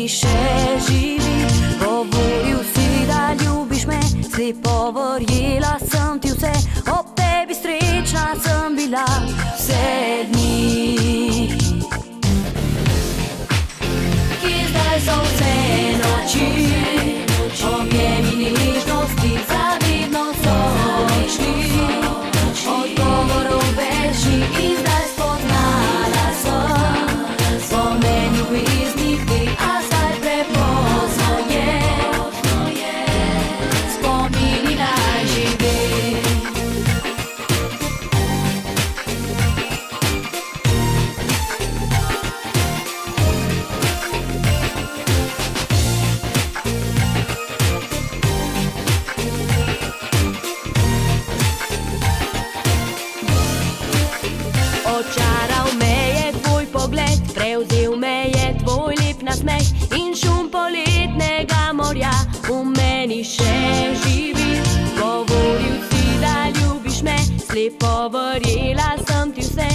meni še živi. Govoril si, da ljubiš me, slepo verjela sem ti vse. Ob tebi srečna sem bila vse dni. Kje zdaj so vse noči, objemi nežnosti, zavidno so odšli. Odgovorov več ni in zdaj spoznala sem. Po meni iz njih ve, a zdaj prepozno je. Spomini naj žive. Očaral me je tvoj pogled, prevzel me je tvoj lep nasmeh in šum poletnega morja v meni še živi. Govoril si, da ljubiš me, slepo verjela sem ti vse.